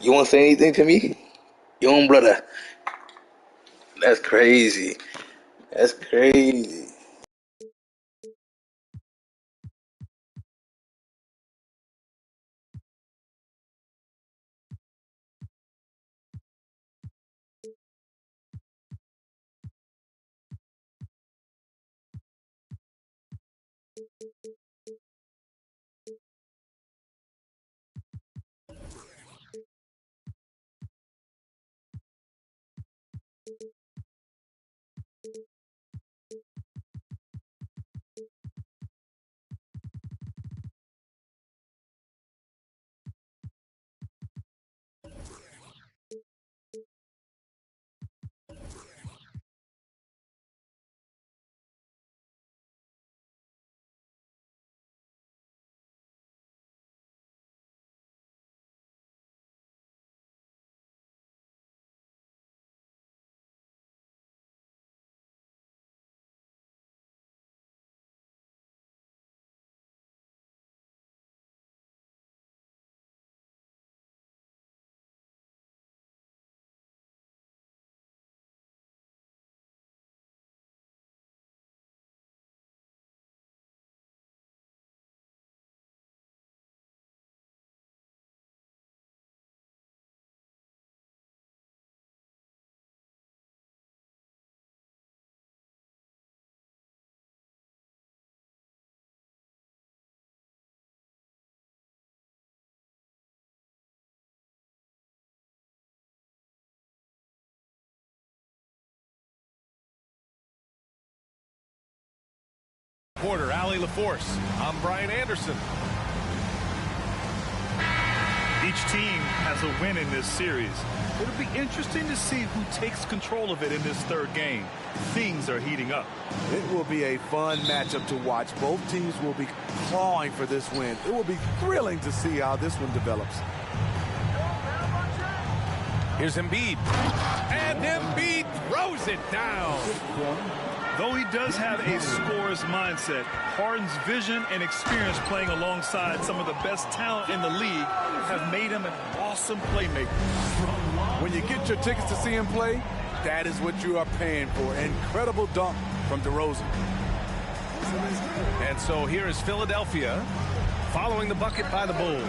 You want to say anything to me? Young brother. That's crazy. That's crazy. Porter, Allie LaForce. I'm Brian Anderson. Each team has a win in this series. It'll be interesting to see who takes control of it in this third game. Things are heating up. It will be a fun matchup to watch. Both teams will be clawing for this win. It will be thrilling to see how this one develops. Here's Embiid. And Embiid throws it down. Though he does have a scorer's mindset, Harden's vision and experience playing alongside some of the best talent in the league have made him an awesome playmaker. When you get your tickets to see him play, that is what you are paying for. Incredible dunk from DeRozan. And so here is Philadelphia following the bucket by the Bulls.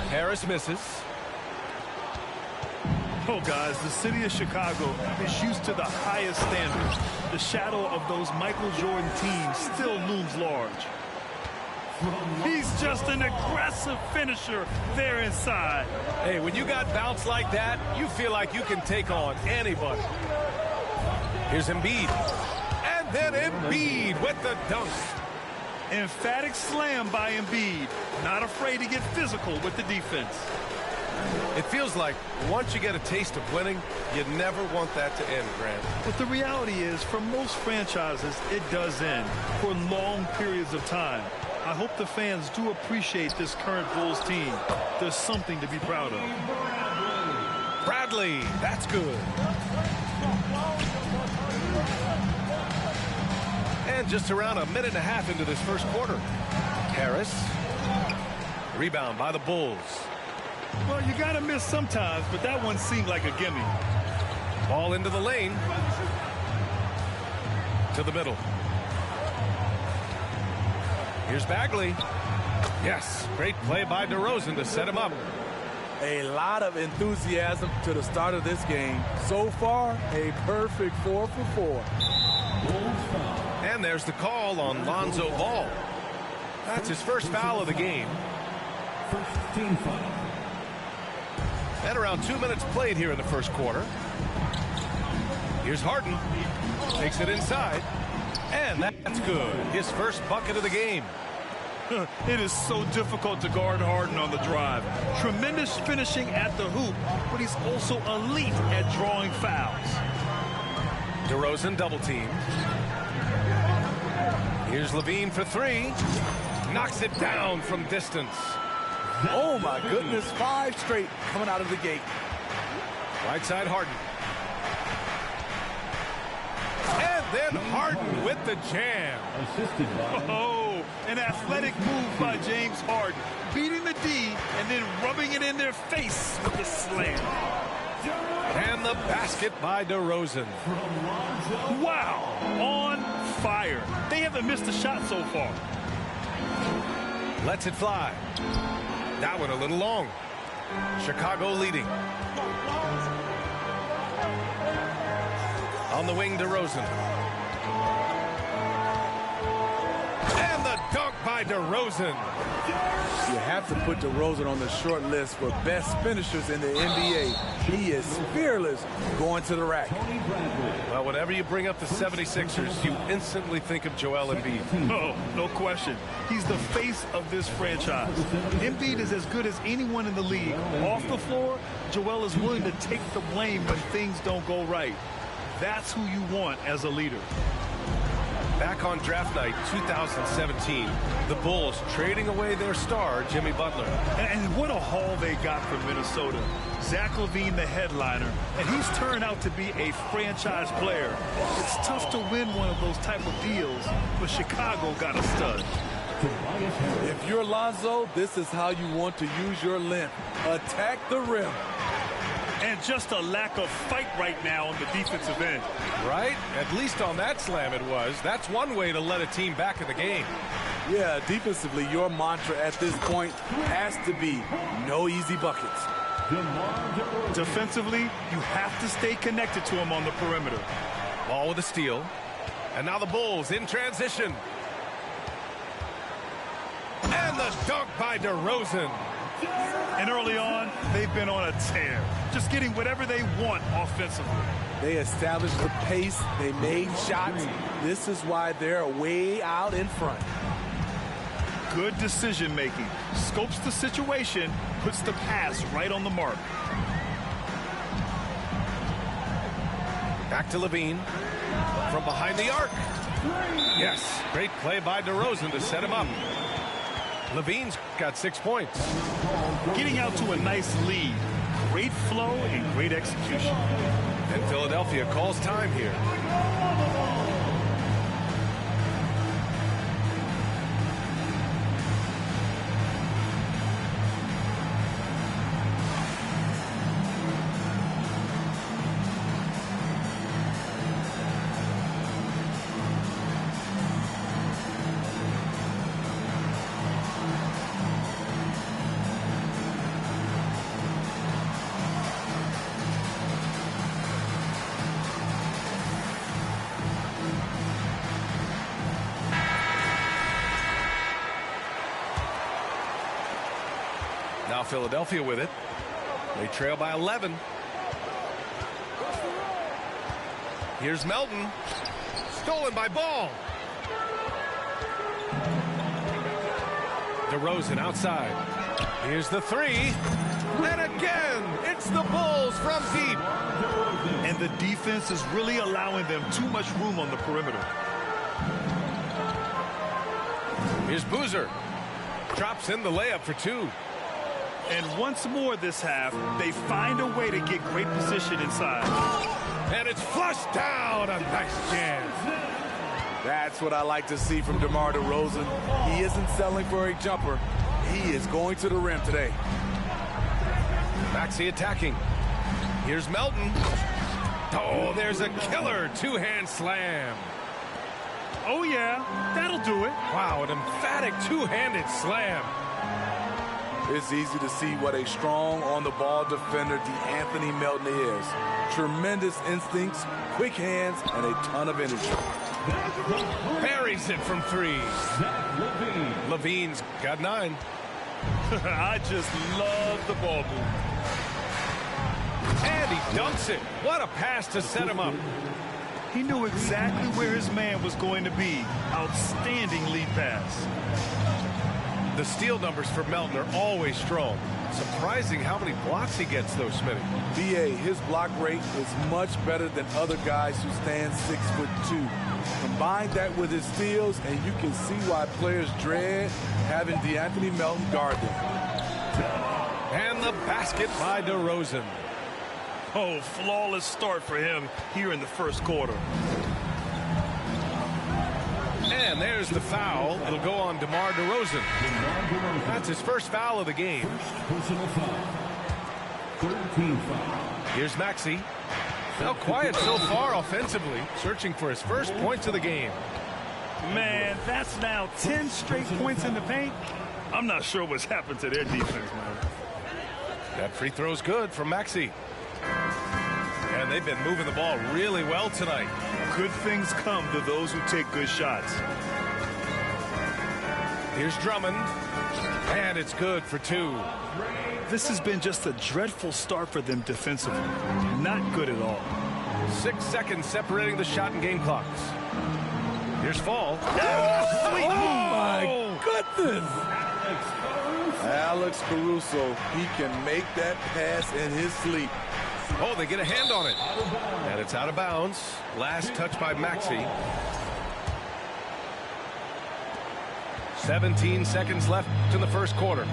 Harris misses. Oh, guys, the city of Chicago is used to the highest standards. The shadow of those Michael Jordan teams still looms large. He's just an aggressive finisher there inside. Hey, when you got bounce like that, you feel like you can take on anybody. Here's Embiid. And then Embiid with the dunk. Emphatic slam by Embiid. Not afraid to get physical with the defense. It feels like once you get a taste of winning, you never want that to end, Grant. But the reality is, for most franchises, it does end for long periods of time. I hope the fans do appreciate this current Bulls team. There's something to be proud of. Bradley, that's good. And just around a minute and a half into this first quarter. Harris. Rebound by the Bulls. Well, you got to miss sometimes, but that one seemed like a gimme. Ball into the lane. To the middle. Here's Bagley. Yes, great play by DeRozan to set him up. A lot of enthusiasm to the start of this game. So far, a perfect 4 for 4. And there's the call on Lonzo Ball. That's his first foul of the game. First team foul. And around 2 minutes played here in the first quarter. Here's Harden. Takes it inside. And that's good. His first bucket of the game. It is so difficult to guard Harden on the drive. Tremendous finishing at the hoop, but he's also elite at drawing fouls. DeRozan double team. Here's Levine for three. Knocks it down from distance. Oh, my goodness. 5 straight coming out of the gate. Right side Harden. And then Harden with the jam. Assisted by Oh, an athletic move by James Harden. beating the D and then rubbing it in their face with the slam. And the basket by DeRozan. Wow, on fire. They haven't missed a shot so far. Lets it fly. That one a little long. Chicago leading. On the wing, DeRozan. And the dunk by DeRozan. You have to put DeRozan on the short list for best finishers in the NBA. He is fearless going to the rack. Well, whenever you bring up the 76ers, you instantly think of Joel Embiid. No question. He's the face of this franchise. Embiid is as good as anyone in the league. Off the floor, Joel is willing to take the blame when things don't go right. That's who you want as a leader. Back on draft night 2017, the Bulls trading away their star, Jimmy Butler. And what a haul they got from Minnesota. Zach LaVine, the headliner, and he's turned out to be a franchise player. It's tough to win one of those type of deals, but Chicago got a stud. If you're Lonzo, this is how you want to use your length. Attack the rim. And just a lack of fight right now on the defensive end. Right? At least on that slam it was. That's one way to let a team back in the game. Yeah, defensively, your mantra at this point has to be no easy buckets. Defensively, you have to stay connected to him on the perimeter. Ball with a steal. And now the Bulls in transition. And the dunk by DeRozan. And early on, they've been on a tear, just getting whatever they want offensively. They established the pace. They made shots. This is why they're way out in front. Good decision making. Scopes the situation, puts the pass right on the mark. Back to LaVine. From behind the arc. Yes, great play by DeRozan to set him up. LaVine's got 6 points. Getting out to a nice lead. Great flow and great execution. And Philadelphia calls time here. Now Philadelphia with it. They trail by 11. Here's Melton. Stolen by Ball. DeRozan outside. Here's the three. And again, it's the Bulls from deep. And the defense is really allowing them too much room on the perimeter. Here's Boozer. Drops in the layup for two. And once more this half, they find a way to get great position inside. And it's flushed down. A nice jam. That's what I like to see from DeMar DeRozan. He isn't settling for a jumper. He is going to the rim today. Maxey attacking. Here's Melton. Oh, there's a killer two-hand slam. Oh, yeah, that'll do it. Wow, an emphatic two-handed slam. It's easy to see what a strong on-the-ball defender DeAnthony Melton is. Tremendous instincts, quick hands, and a ton of energy. Buries it from three. LaVine's got 9. I just love the ball move. And he dunks it. What a pass to set him up. He knew exactly where his man was going to be. Outstanding lead pass. The steal numbers for Melton are always strong. Surprising how many blocks he gets, though, Smitty. BA, his block rate is much better than other guys who stand 6'2". Combine that with his steals, and you can see why players dread having DeAnthony Melton guard them. And the basket by DeRozan. Oh, flawless start for him here in the first quarter. And there's the foul. It'll go on DeMar DeRozan. That's his first foul of the game. Personal foul. 13 foul. Here's Maxey. Now quiet so far offensively, searching for his first points of the game. Man, that's now 10 straight points in the paint. I'm not sure what's happened to their defense, man. That free throw's good from Maxey. And they've been moving the ball really well tonight. Good things come to those who take good shots. Here's Drummond. And it's good for 2. This has been just a dreadful start for them defensively. Not good at all. 6 seconds separating the shot and game clocks. Here's Fall. Oh, my goodness. Alex Caruso, he can make that pass in his sleep. Oh, they get a hand on it. And it's out of bounds. Last touch by Maxey. 17 seconds left in the first quarter.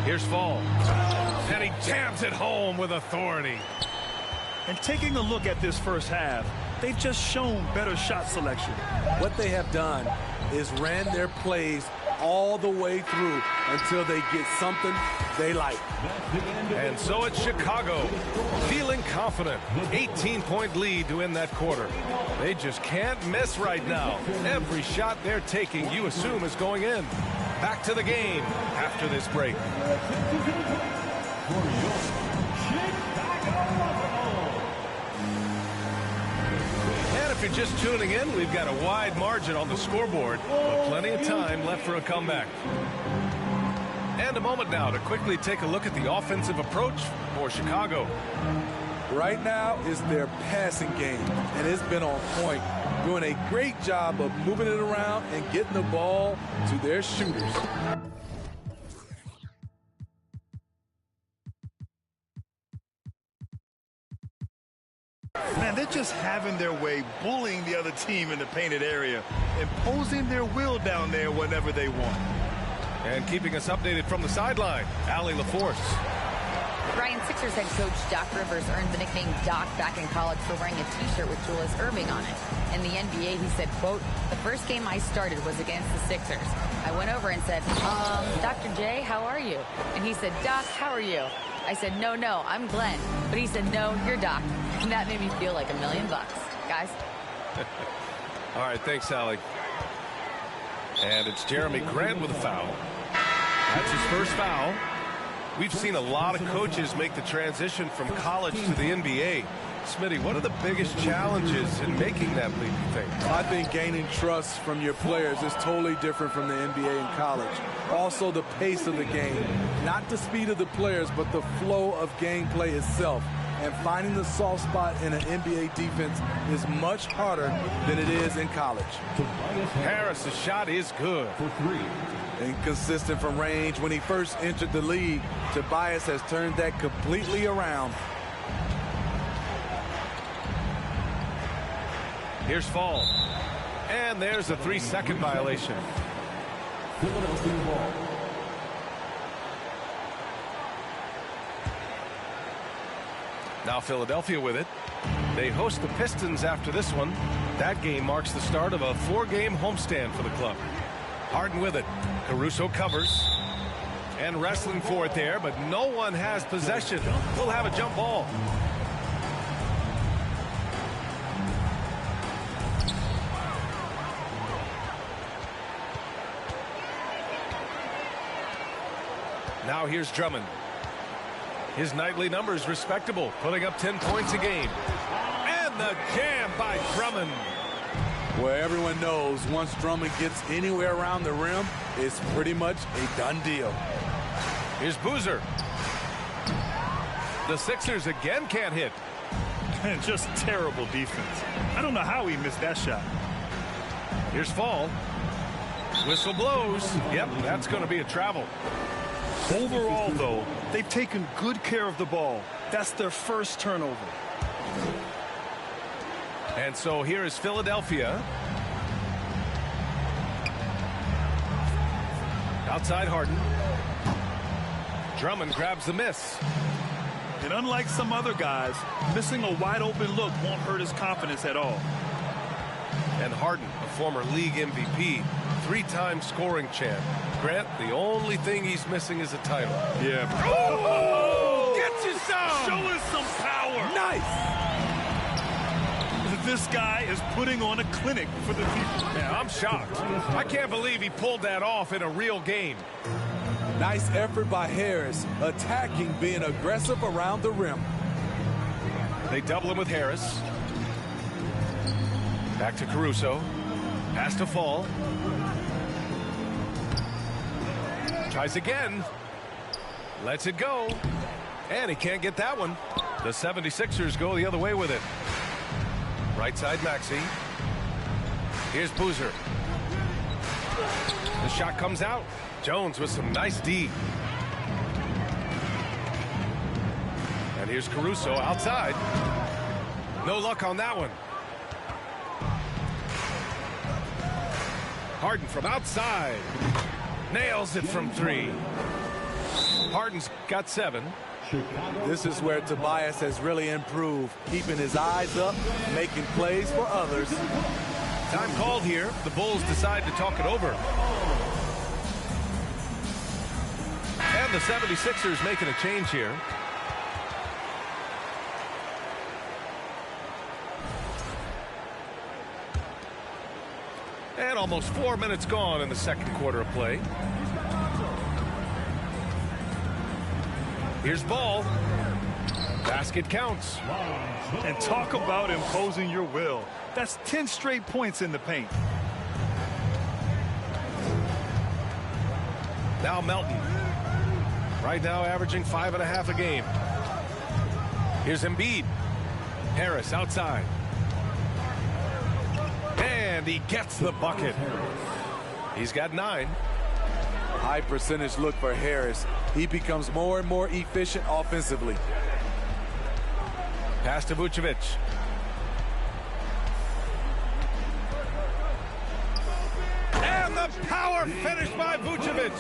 Here's Fall. And he jams it home with authority. And taking a look at this first half, they've just shown better shot selection. What they have done is ran their plays all the way through until they get something they like. And so it's Chicago, feeling confident. 18-point lead to end that quarter. They just can't miss right now. Every shot they're taking, you assume, is going in. Back to the game after this break. And if you're just tuning in, we've got a wide margin on the scoreboard, but plenty of time left for a comeback. And a moment now to quickly take a look at the offensive approach for Chicago. Right now is their passing game, and it's been on point, doing a great job of moving it around and getting the ball to their shooters. Man, they're just having their way, bullying the other team in the painted area, imposing their will down there whenever they want. And keeping us updated from the sideline, Allie LaForce. Ryan, Sixers head coach Doc Rivers earned the nickname Doc back in college for wearing a T-shirt with Julius Erving on it. In the NBA, he said, quote, "The first game I started was against the Sixers. I went over and said, Dr. J, how are you?" And he said, "Doc, how are you?" I said, no, I'm Glenn." But he said, "No, you're Doc." And that made me feel like $1 million. Guys. All right, thanks, Allie. And it's Jeremy Grant with a foul. That's his first foul. We've seen a lot of coaches make the transition from college to the NBA. Smitty, what are the biggest challenges in making that leap, you think? I think gaining trust from your players is totally different from the NBA and college. Also, the pace of the game. Not the speed of the players, but the flow of gameplay itself. And finding the soft spot in an NBA defense is much harder than it is in college. Harris's shot is good. For 3. Inconsistent from range. When he first entered the league, Tobias has turned that completely around. Here's Fall. And there's a 3-second violation. Philadelphia ball. Now Philadelphia with it. They host the Pistons after this one. That game marks the start of a 4-game homestand for the club. Harden with it. Caruso covers. And wrestling for it there, but no one has possession. We'll have a jump ball. Now here's Drummond. His nightly numbers respectable, putting up 10 points a game. And the jam by Drummond. Well, everyone knows once Drummond gets anywhere around the rim, it's pretty much a done deal. Here's Boozer. The Sixers again can't hit. Just terrible defense. I don't know how he missed that shot. Here's Fall. Whistle blows. Yep, that's going to be a travel. Overall, though, they've taken good care of the ball. That's their first turnover. And so here is Philadelphia. Outside Harden. Drummond grabs the miss. And unlike some other guys, missing a wide open look won't hurt his confidence at all. And Harden, a former league MVP, 3-time scoring champ. Grant, the only thing he's missing is a title. Yeah. Oh! Gets you some! Show us some power! Nice! This guy is putting on a clinic for the people. Yeah, I'm shocked. I can't believe he pulled that off in a real game. Nice effort by Harris, attacking, being aggressive around the rim. They double him with Harris. Back to Caruso. Pass to Fall. Tries again. Lets it go. And he can't get that one. The 76ers go the other way with it. Right side Maxey. Here's Boozer. The shot comes out. Jones with some nice D. And here's Caruso outside. No luck on that one. Harden from outside. Nails it from 3. Harden's got 7. This is where Tobias has really improved, keeping his eyes up, making plays for others. Time called here. The Bulls decide to talk it over. And the 76ers making a change here. And almost 4 minutes gone in the second quarter of play. Here's Ball. Basket counts. And talk about imposing your will. That's 10 straight points in the paint. Now Melton. Right now averaging 5.5 a game. Here's Embiid. Harris outside. And he gets the bucket. He's got 9. High percentage look for Harris. He becomes more and more efficient offensively. Pass to Vucevic. And the power finish by Vucevic.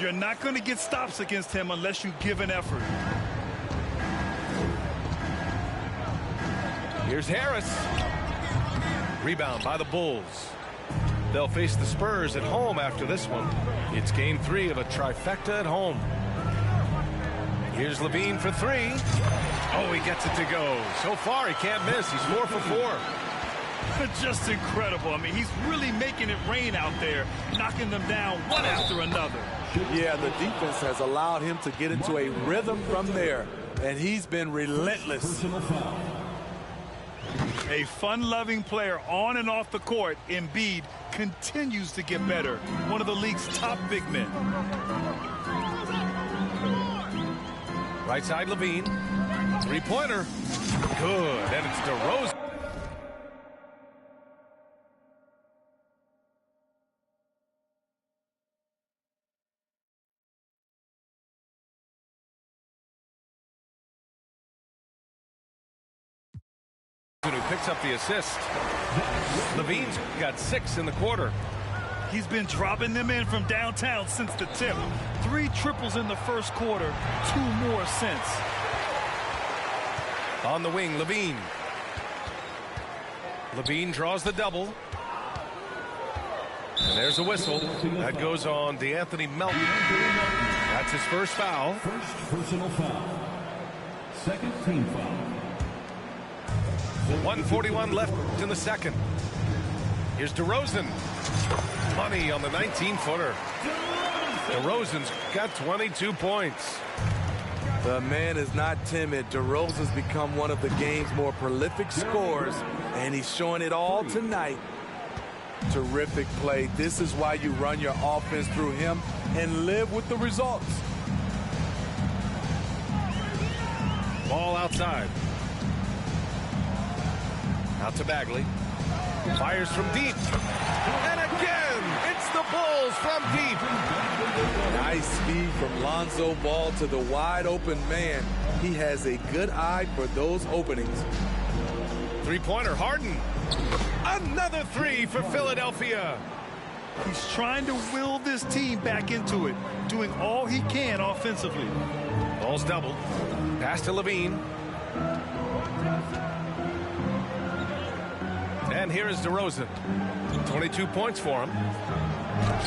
You're not going to get stops against him unless you give an effort. Here's Harris. Rebound by the Bulls. They'll face the Spurs at home after this one. It's game 3 of a trifecta at home. Here's Levine for 3. Oh, he gets it to go. So far, he can't miss. He's 4 for 4. Just incredible. I mean, he's really making it rain out there, knocking them down one after another. Yeah, the defense has allowed him to get into a rhythm from there, and he's been relentless. A fun-loving player on and off the court, Embiid continues to get better. One of the league's top big men. Right side Levine. 3-pointer. Good. And it's DeRozan. Who picks up the assist. Levine's got 6 in the quarter. He's been dropping them in from downtown since the tip. 3 triples in the first quarter, 2 more since. On the wing, Levine. Levine draws the double. And there's a whistle. That goes on DeAnthony Melton. That's his first foul. First personal foul. Second team foul. 1:41 left in the second. Here's DeRozan. Money on the 19-footer. DeRozan's got 22 points. The man is not timid. DeRozan's become one of the game's more prolific scorers, and he's showing it all tonight. Terrific play. This is why you run your offense through him and live with the results. Ball outside. Out to Bagley. Fires from deep. And again, it's the Bulls from deep. Nice speed from Lonzo Ball to the wide open man. He has a good eye for those openings. 3-pointer, Harden. Another 3 for Philadelphia. He's trying to will this team back into it, doing all he he can offensively. Ball's doubled. Pass to Levine. And here is DeRozan. 22 points for him.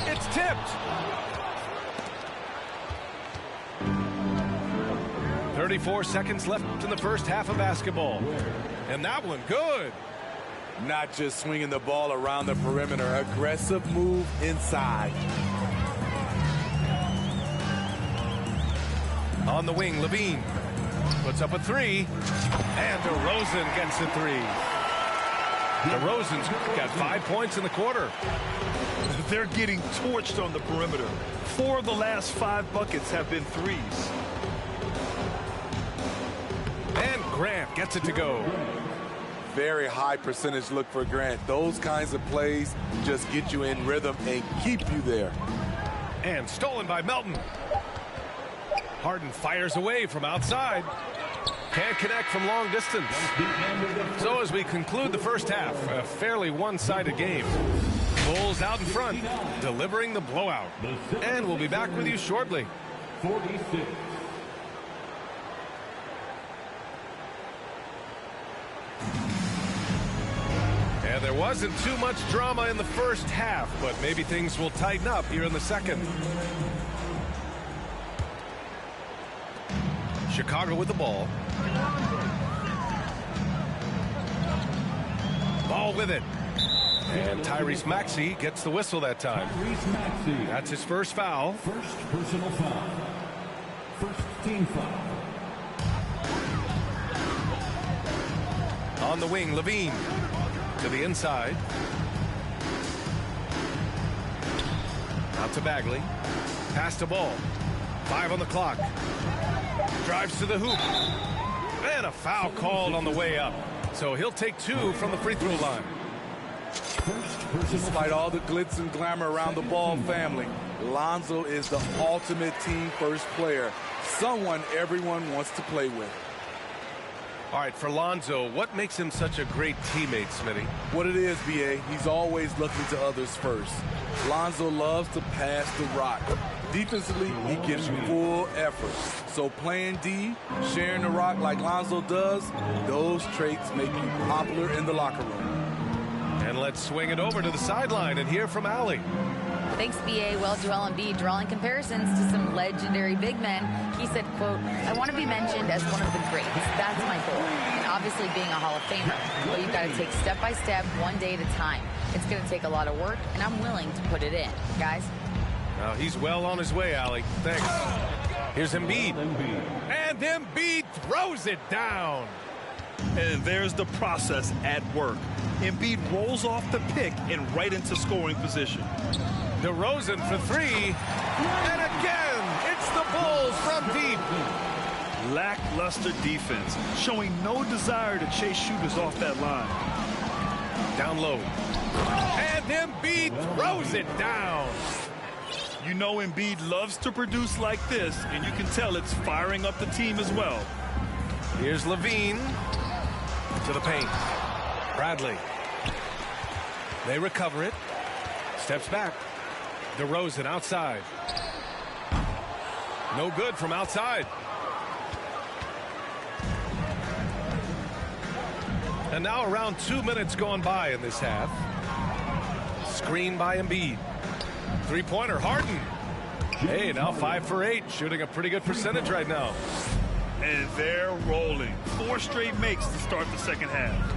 It's tipped. 34 seconds left in the first half of basketball. And that one, good. Not just swinging the ball around the perimeter. Aggressive move inside. On the wing, Levine puts up a three. And DeRozan gets the three. DeRozan's got 5 points in the quarter. They're getting torched on the perimeter. 4 of the last 5 buckets have been threes. And Grant gets it to go. Very high percentage look for Grant. Those kinds of plays just get you in rhythm and keep you there. And stolen by Melton. Harden fires away from outside. Can't connect from long distance. So as we conclude the first half, a fairly one-sided game. Bulls out in front, delivering the blowout. And we'll be back with you shortly. 46. And there wasn't too much drama in the first half, but maybe things will tighten up here in the second. Chicago with the ball. Ball with it. And Tyrese Maxey gets the whistle that time. Tyrese Maxey. That's his first foul. First personal foul. First team foul. On the wing, Levine to the inside. Out to Bagley. Pass to Ball. 5 on the clock. Drives to the hoop. And a foul called on the way up. So he'll take 2 from the free throw line. Despite all the glitz and glamour around the Ball family, Lonzo is the ultimate team first player. Someone everyone wants to play with. All right, for Lonzo, what makes him such a great teammate, Smitty? What it is, B.A., he's always looking to others first. Lonzo loves to pass the rock. Defensively, he gives you full effort. So playing D, sharing the rock like Lonzo does, those traits make you popular in the locker room. And let's swing it over to the sideline and hear from Allie. Thanks, B.A. Well, Joel Embiid drawing comparisons to some legendary big men. He said, quote, I want to be mentioned as one of the greats. That's my goal. And obviously being a Hall of Famer. But you've got to take step by step, one day at a time. It's going to take a lot of work, and I'm willing to put it in. Guys? Now he's well on his way, Allie. Thanks. Here's Embiid. And Embiid throws it down. And there's the process at work. Embiid rolls off the pick and right into scoring position. DeRozan for 3. And again, it's the Bulls from deep. Lackluster defense, showing no desire to chase shooters off that line. Down low. And Embiid throws it down. You know Embiid loves to produce like this, and you can tell it's firing up the team as well. Here's Levine to the paint. Bradley. They recover it. Steps back. DeRozan outside. No good from outside. And now around 2 minutes gone by in this half. Screen by Embiid. Three-pointer, Harden. Hey, now 5 for 8, shooting a pretty good percentage right now. And they're rolling. 4 straight makes to start the second half.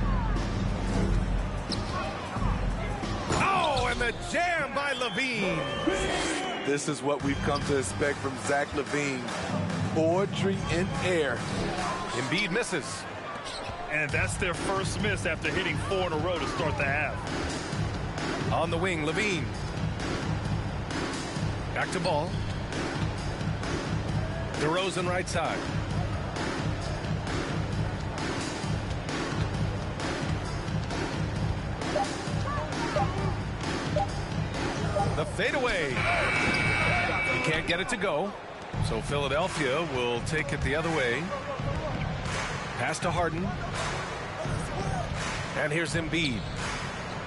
Oh, and the jam by Levine. This is what we've come to expect from Zach LaVine. Poetry in air. Embiid misses. And that's their first miss after hitting 4 in a row to start the half. On the wing, Levine. Back to Ball. DeRozan right side. The fadeaway. He can't get it to go. So Philadelphia will take it the other way. Pass to Harden. And here's Embiid.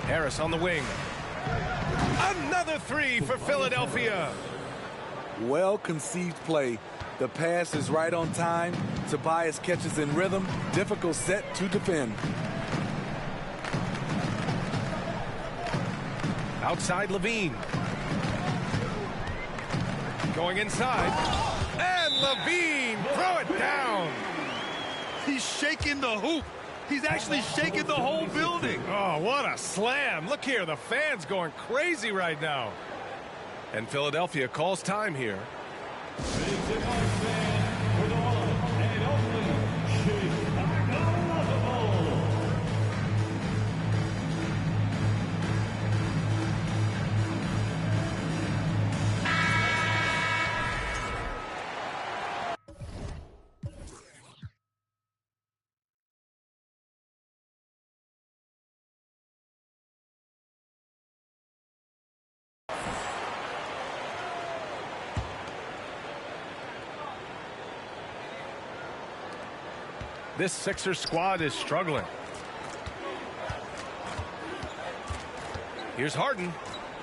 Harris on the wing. Another 3 for Philadelphia. Well-conceived play. The pass is right on time. Tobias catches in rhythm. Difficult set to defend. Outside Levine. Going inside. And Levine, throw it down. He's shaking the hoop. He's actually shaking the whole building. Oh, what a slam. Look here, the fans going crazy right now. And Philadelphia calls time here. This Sixers squad is struggling. Here's Harden.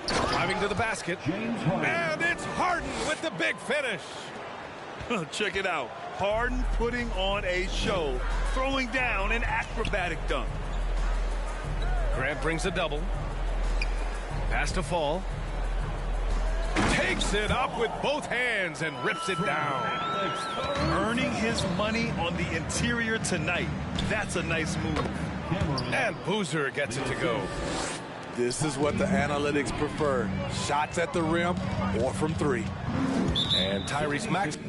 Driving to the basket. And it's Harden with the big finish. Check it out. Harden putting on a show, throwing down an acrobatic dunk. Grant brings a double. Pass to Fall. Takes it up with both hands and rips it down. Earning his money on the interior tonight. That's a nice move. And Boozer gets it to go. This is what the analytics prefer. Shots at the rim or from three. And Tyrese Maxey.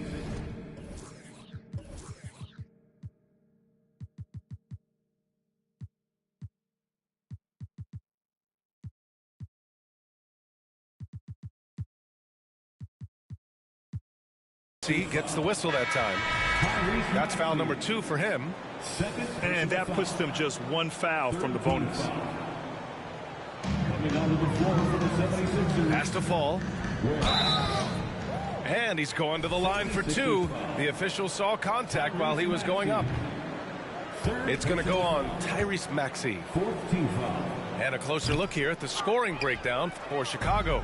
Gets the whistle that time. That's foul number 2 for him. And that puts them just one foul from the bonus. Has to Fall. And he's going to the line for 2. The official saw contact while he was going up. It's going to go on Tyrese Maxey. And a closer look here at the scoring breakdown for Chicago.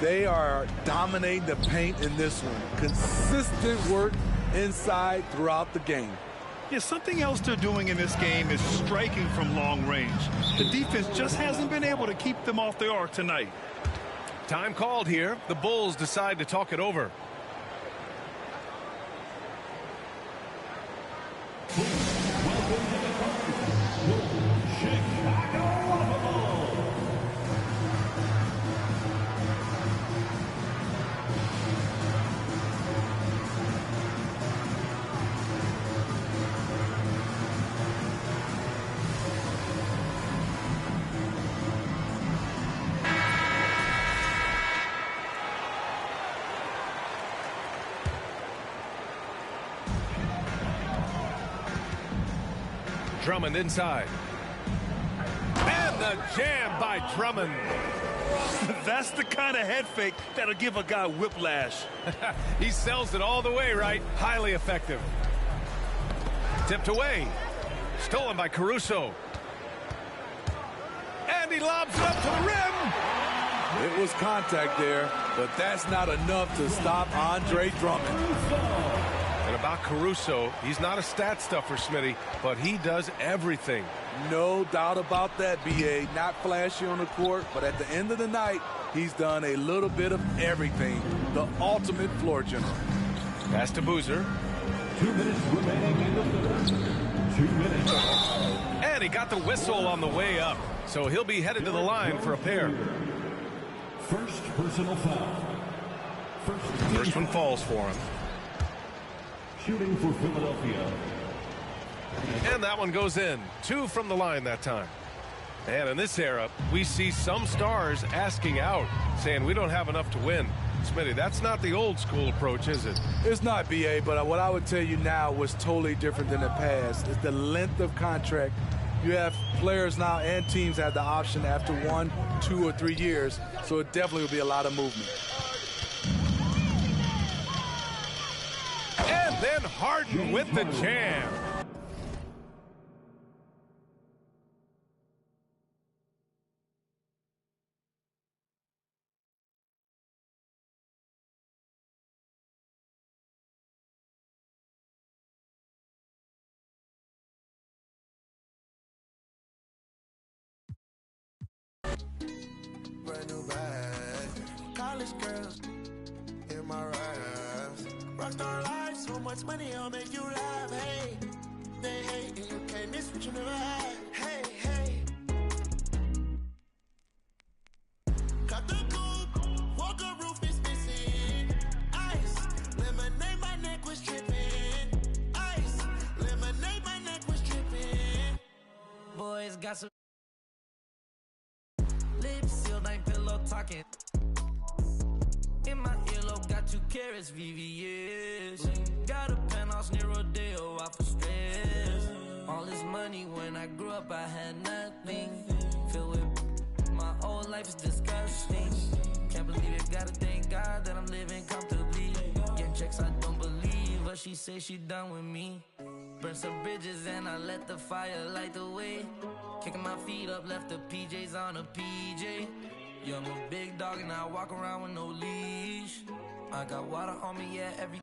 They are dominating the paint in this one. Consistent work inside throughout the game. Yeah, something else they're doing in this game is striking from long range. The defense just hasn't been able to keep them off the arc tonight. Time called here. The Bulls decide to talk it over. Drummond inside. And the jam by Drummond. That's the kind of head fake that'll give a guy whiplash. He sells it all the way, right? Highly effective. Tipped away. Stolen by Caruso. And he lobs it up to the rim. It was contact there, but that's not enough to stop Andre Drummond. And about Caruso, he's not a stat stuffer, Smitty, but he does everything. No doubt about that, B.A. Not flashy on the court, but at the end of the night, he's done a little bit of everything. The ultimate floor general. Pass to Boozer. 2 minutes remaining in the third. 2 minutes. And he got the whistle on the way up, so he'll be headed to the line for a pair. First personal foul. First one falls for him. Shooting for Philadelphia. And that one goes in. 2 from the line that time. And in this era, we see some stars asking out, saying we don't have enough to win. Smitty, that's not the old school approach, is it? It's not, B.A., but what I would tell you now was totally different than the past. It's the length of contract. You have players now and teams have the option after 1, 2, or 3 years, so it definitely will be a lot of movement. And then Harden with the jam. brand new bag. College girls in my raps. Rockstar life, so much money, I'll make you laugh. Hey, they hate and you can't miss what you never had. Hey, hey. Cut the coupe, walker roof is missing. Ice, lemonade, my neck was tripping. Ice, lemonade, my neck was tripping. Boys got some lips sealed, ain't pillow talking. In my earlobe, got 2 carats, VVS. Got a penthouse near Rodeo, out for stress. All this money, when I grew up, I had nothing. Filled with my whole life is disgusting. Can't believe it, gotta thank God that I'm living comfortably. Getting checks, I don't believe, but she say she done with me. Burn some bridges and I let the fire light the way. Kicking my feet up, left the PJs on a PJ. Yeah, I'm a big dog and I walk around with no leash. I got water on me, yeah, every